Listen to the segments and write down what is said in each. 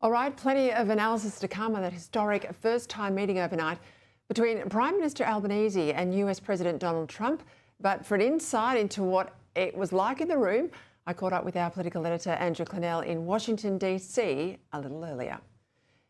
All right, plenty of analysis to come on that historic first-time meeting overnight between Prime Minister Albanese and US President Donald Trump. But for an insight into what it was like in the room, I caught up with our political editor, Andrew Clennell, in Washington, D.C. a little earlier.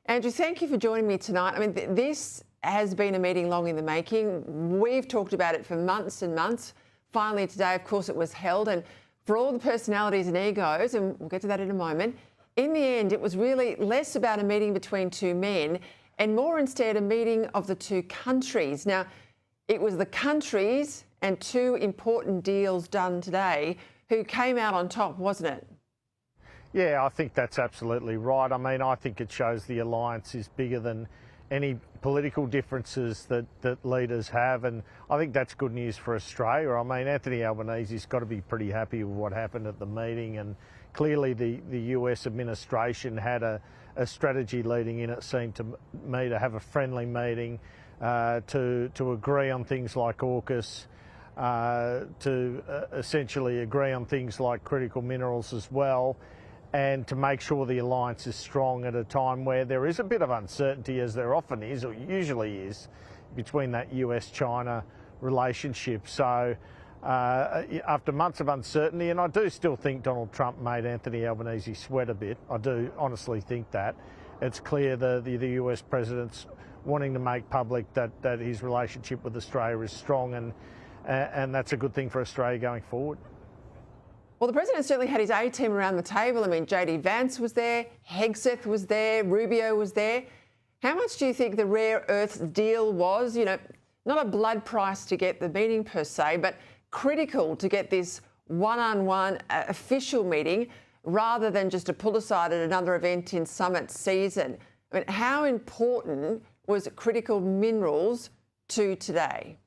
Andrew, thank you for joining me tonight. I mean, this has been a meeting long in the making. We've talked about it for months and months. Finally, today, of course, it was held. And for all the personalities and egos, and we'll get to that in a moment, in the end, it was really less about a meeting between two men and more instead a meeting of the two countries. Now, it was the countries and two important deals done today who came out on top, wasn't it? Yeah, I think that's absolutely right. I mean, I think it shows the alliance is bigger than any political differences that leaders have, and I think that's good news for Australia. I mean, Anthony Albanese's got to be pretty happy with what happened at the meeting, and clearly the US administration had a strategy leading in, it seemed to me, to have a friendly meeting, to agree on things like AUKUS, to essentially agree on things like critical minerals as well, and to make sure the alliance is strong at a time where there is a bit of uncertainty, as there often is, or usually is, between that US-China relationship. So after months of uncertainty, and I do still think Donald Trump made Anthony Albanese sweat a bit, I do honestly think that, it's clear the US president's wanting to make public that his relationship with Australia is strong, and that's a good thing for Australia going forward. Well, the president certainly had his A-team around the table. I mean, JD Vance was there, Hegseth was there, Rubio was there. How much do you think the rare earths deal was? You know, not a blood price to get the meeting per se, but critical to get this one-on-one official meeting rather than just a pull-aside at another event in summit season. I mean, how important was critical minerals to today?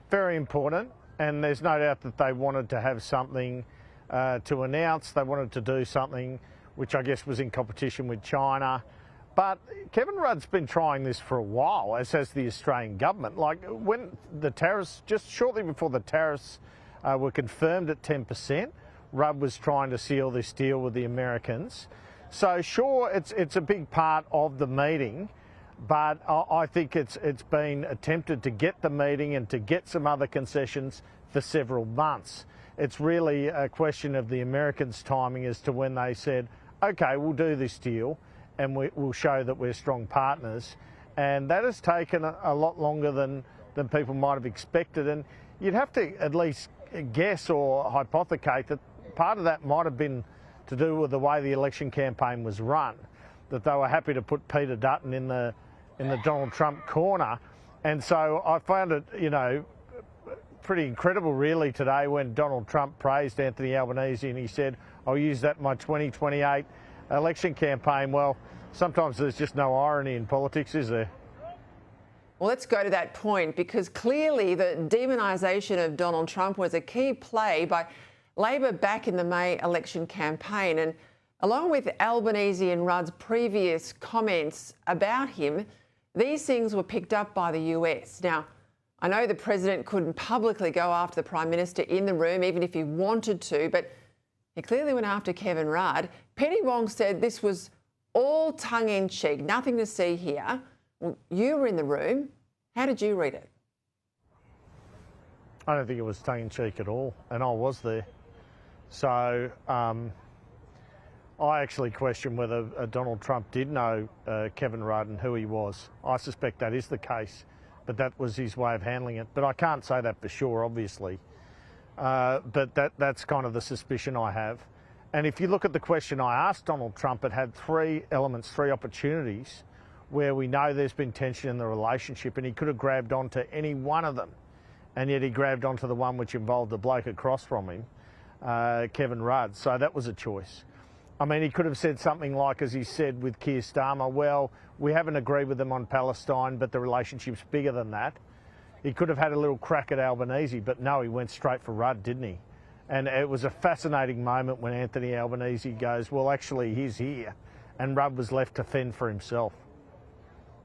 Very important. And there's no doubt that they wanted to have something to announce. They wanted to do something which I guess was in competition with China. But Kevin Rudd's been trying this for a while, as has the Australian government. Like when the tariffs, just shortly before the tariffs were confirmed at 10%, Rudd was trying to seal this deal with the Americans. So sure, it's a big part of the meeting, but I think it's been attempted to get the meeting and to get some other concessions for several months. It's really a question of the Americans' timing as to when they said, OK, we'll do this deal and we'll show that we're strong partners. And that has taken a lot longer than people might have expected. And you'd have to at least guess or hypothecate that part of that might have been to do with the way the election campaign was run, that they were happy to put Peter Dutton in the Donald Trump corner. And so I found it, you know, pretty incredible really today when Donald Trump praised Anthony Albanese and he said, I'll use that in my 2028 election campaign. Well, sometimes there's just no irony in politics, is there? Well, let's go to that point, because clearly the demonisation of Donald Trump was a key play by Labor back in the May election campaign. And along with Albanese and Rudd's previous comments about him, these things were picked up by the US. Now, I know the president couldn't publicly go after the Prime Minister in the room, even if he wanted to, but he clearly went after Kevin Rudd. Penny Wong said this was all tongue-in-cheek, nothing to see here. Well, you were in the room. How did you read it? I don't think it was tongue-in-cheek at all, and I was there. So I actually question whether Donald Trump did know Kevin Rudd and who he was. I suspect that is the case, but that was his way of handling it. But I can't say that for sure, obviously. But that's kind of the suspicion I have. And if you look at the question I asked Donald Trump, it had three elements, three opportunities where we know there's been tension in the relationship, and he could have grabbed onto any one of them. And yet he grabbed onto the one which involved the bloke across from him, Kevin Rudd. So that was a choice. I mean, he could have said something like, as he said with Keir Starmer, well, we haven't agreed with them on Palestine, but the relationship's bigger than that. He could have had a little crack at Albanese, but no, he went straight for Rudd, didn't he? And it was a fascinating moment when Anthony Albanese goes, well, actually, he's here. And Rudd was left to fend for himself.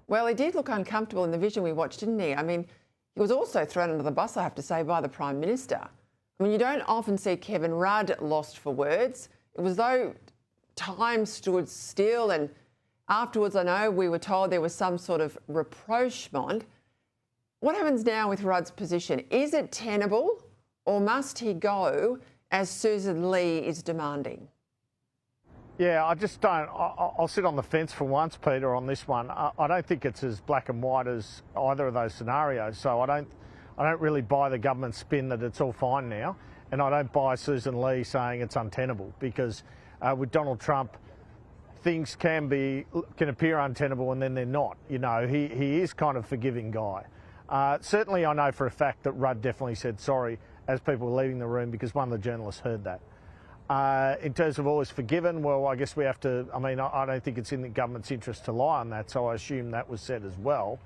Well, he did look uncomfortable in the vision we watched, didn't he? I mean, he was also thrown under the bus, I have to say, by the Prime Minister. I mean, you don't often see Kevin Rudd lost for words. It was though time stood still, and afterwards I know we were told there was some sort of rapprochement. What happens now with Rudd's position? Is it tenable, or must he go, as Susan Lee is demanding? Yeah, I just don't. I'll sit on the fence for once, Peter, on this one. I don't think it's as black and white as either of those scenarios. So I don't really buy the government spin that it's all fine now, and I don't buy Susan Lee saying it's untenable, because with Donald Trump, things can appear untenable and then they're not. You know, he is kind of a forgiving guy. Certainly, I know for a fact that Rudd definitely said sorry as people were leaving the room, because one of the journalists heard that. In terms of always forgiven, well, I guess we have to, I mean, I don't think it's in the government's interest to lie on that, so I assume that was said as well.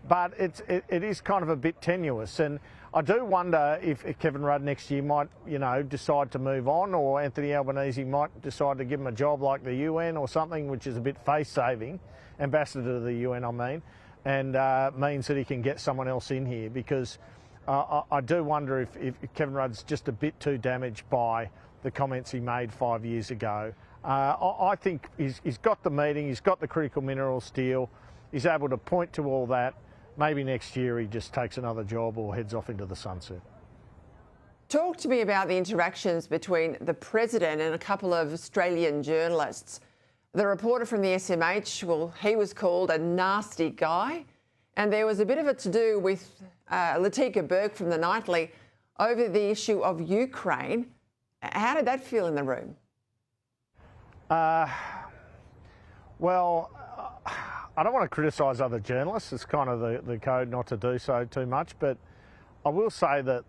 But it is kind of a bit tenuous, and I do wonder if Kevin Rudd next year might, you know, decide to move on, or Anthony Albanese might decide to give him a job like the UN or something, which is a bit face-saving, ambassador to the UN, I mean, and means that he can get someone else in here, because I do wonder if Kevin Rudd's just a bit too damaged by the comments he made 5 years ago. I think he's got the meeting, he's got the critical minerals deal, he's able to point to all that. Maybe next year he just takes another job or heads off into the sunset. Talk to me about the interactions between the President and a couple of Australian journalists. The reporter from the SMH, well, he was called a nasty guy, and there was a bit of a to-do with Latika Burke from the Nightly over the issue of Ukraine. How did that feel in the room? Well, I don't want to criticise other journalists. It's kind of the code not to do so too much. But I will say that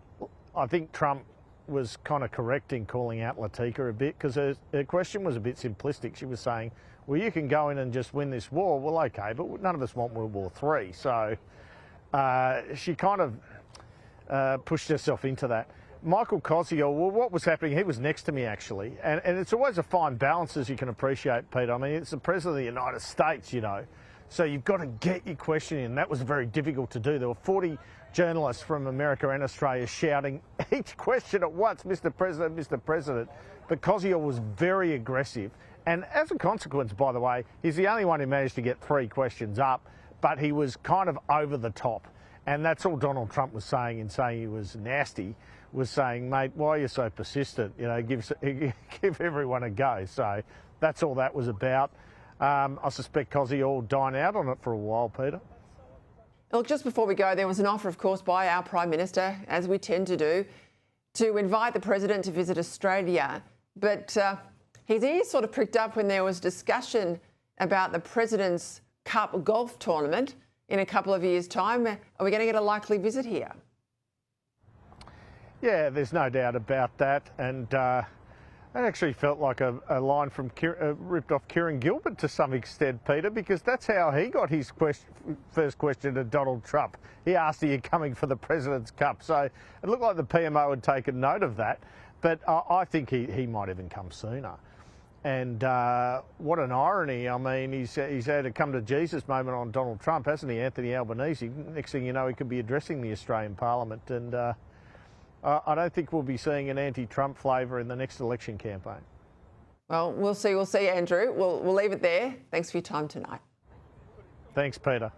I think Trump was kind of correct in calling out Latika a bit, because her question was a bit simplistic. She was saying, well, you can go in and just win this war. Well, OK, but none of us want World War III. So she kind of pushed herself into that. Michael Koziol, well, what was happening, he was next to me actually, and it's always a fine balance, as you can appreciate, Peter. I mean, it's the President of the United States, you know, so you've got to get your question in. That was very difficult to do. There were 40 journalists from America and Australia shouting each question at once, Mr. President, Mr. President. But Koziol was very aggressive, and as a consequence, by the way, he's the only one who managed to get 3 questions up, but he was kind of over the top. And that's all Donald Trump was saying in saying he was nasty, was saying, mate, why are you so persistent? You know, give everyone a go. So that's all that was about. I suspect Cozzy will dine out on it for a while, Peter. Look, just before we go, there was an offer, of course, by our Prime Minister, as we tend to do, to invite the President to visit Australia. But his ears sort of pricked up when there was discussion about the President's Cup golf tournament in a couple of years' time. Are we going to get a likely visit here? Yeah, there's no doubt about that. And that actually felt like a line from ripped off Kieran Gilbert to some extent, Peter, because that's how he got his first question to Donald Trump. He asked, are you coming for the President's Cup? So it looked like the PMO had taken note of that. But I think he might even come sooner. And what an irony. I mean, he's had a come to Jesus moment on Donald Trump, hasn't he, Anthony Albanese? Next thing you know, he could be addressing the Australian Parliament. And I don't think we'll be seeing an anti-Trump flavour in the next election campaign. Well, we'll see. We'll see, Andrew. We'll leave it there. Thanks for your time tonight. Thanks, Peter.